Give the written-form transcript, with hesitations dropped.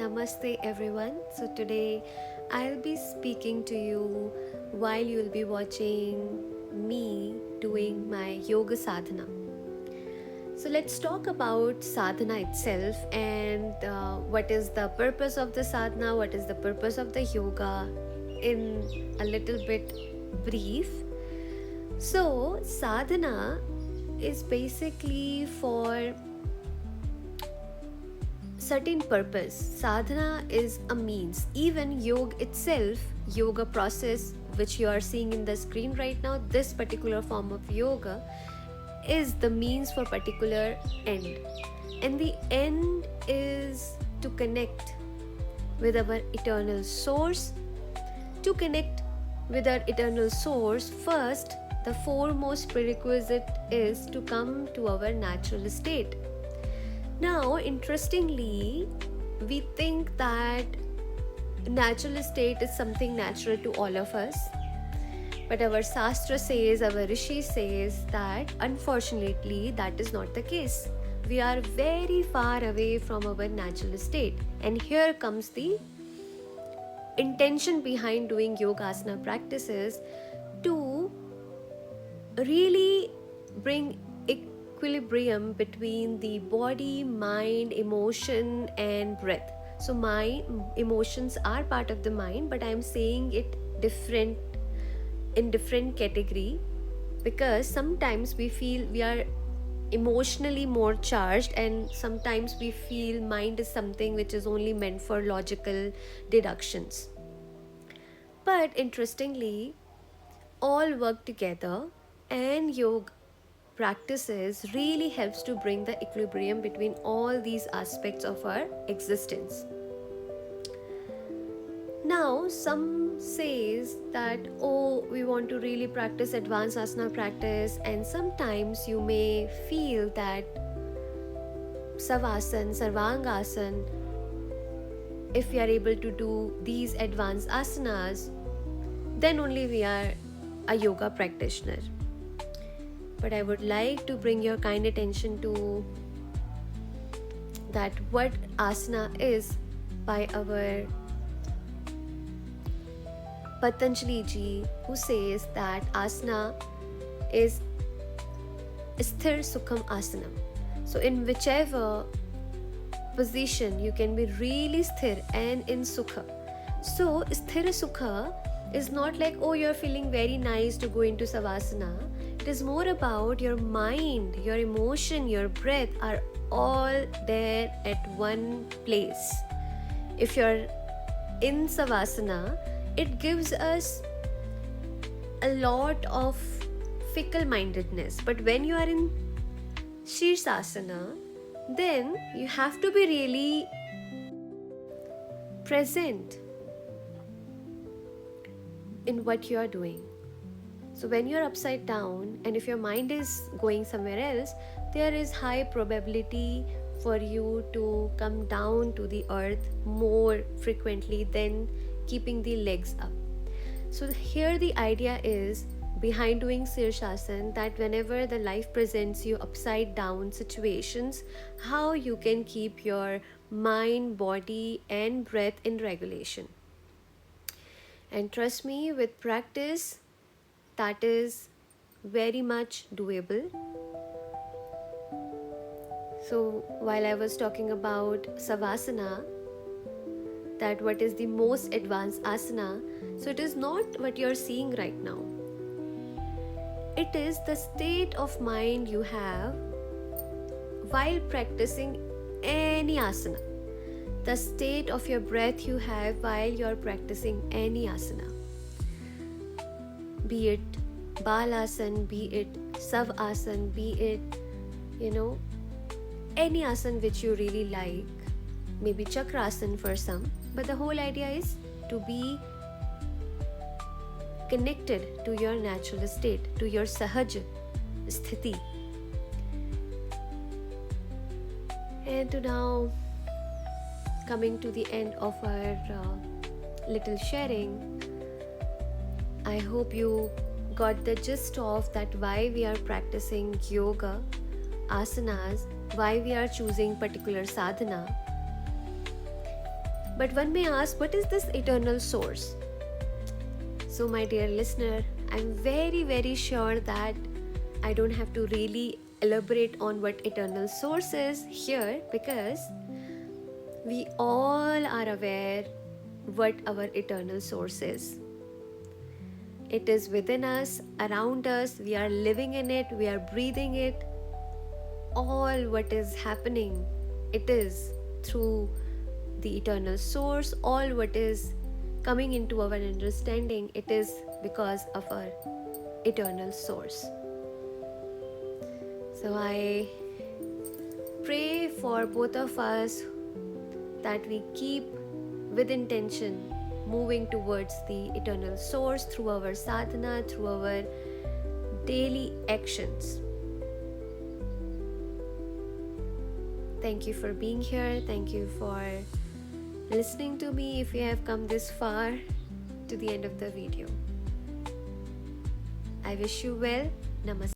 Namaste everyone. So today I'll be speaking to you while you'll be watching me doing my yoga sadhana. So let's talk about sadhana itself and what is the purpose of the sadhana, what is the purpose of the yoga in a little bit brief. So sadhana is basically for certain purpose. Sadhana is a means. Even yoga itself, yoga process which you are seeing in the screen right now, this particular form of yoga is the means for particular end. And the end is to connect with our eternal source. To connect with our eternal source, first, the foremost prerequisite is to come to our natural state. Now, interestingly, we think that natural state is something natural to all of us. But our Shastra says, our Rishi says that unfortunately that is not the case. We are very far away from our natural state. And here comes the intention behind doing yogasana practices to really bring equilibrium between the body, mind, emotion and breath. So my emotions are part of the mind, but I am saying it in different category because sometimes we feel we are emotionally more charged and sometimes we feel mind is something which is only meant for logical deductions. But interestingly, all work together and yoga practices really helps to bring the equilibrium between all these aspects of our existence. Now, some says that, we want to really practice advanced asana practice, and sometimes you may feel that Savasana, Sarvangasana, if we are able to do these advanced asanas, then only we are a yoga practitioner. But I would like to bring your kind attention to that what asana is by our Patanjali ji, who says that asana is sthir sukham asanam. So in whichever position you can be really sthir and in sukha. So sthira sukha is not like, you're feeling very nice to go into savasana. It is more about your mind, your emotion, your breath are all there at one place. If you're in savasana, it gives us a lot of fickle-mindedness. But when you are in Shirsasana, then you have to be really present in what you are doing. So when you're upside down and if your mind is going somewhere else, there is high probability for you to come down to the earth more frequently than keeping the legs up. So here the idea is behind doing Shirshasana that whenever the life presents you upside down situations, how you can keep your mind, body and breath in regulation. And trust me, with practice, that is very much doable. So while I was talking about Savasana, that what is the most advanced asana, so it is not what you're seeing right now. It is the state of mind you have while practicing any asana. The state of your breath you have while you're practicing any asana. Be it Balasana, be it Savasana, be it, any asana which you really like, maybe Chakrasana for some, but the whole idea is to be connected to your natural state, to your Sahaj Sthiti. And to now, coming to the end of our little sharing, I hope you got the gist of that why we are practicing yoga, asanas, why we are choosing particular sadhana. But one may ask, what is this eternal source? So, my dear listener, I'm very, very sure that I don't have to really elaborate on what eternal source is here, because we all are aware what our eternal source is. It is within us, around us, we are living in it, we are breathing it. All what is happening, it is through the eternal source. All what is coming into our understanding, it is because of our eternal source. So I pray for both of us that we keep with intention moving towards the eternal source through our sadhana, through our daily actions. Thank you for being here. Thank you for listening to me if you have come this far to the end of the video. I wish you well. Namaste.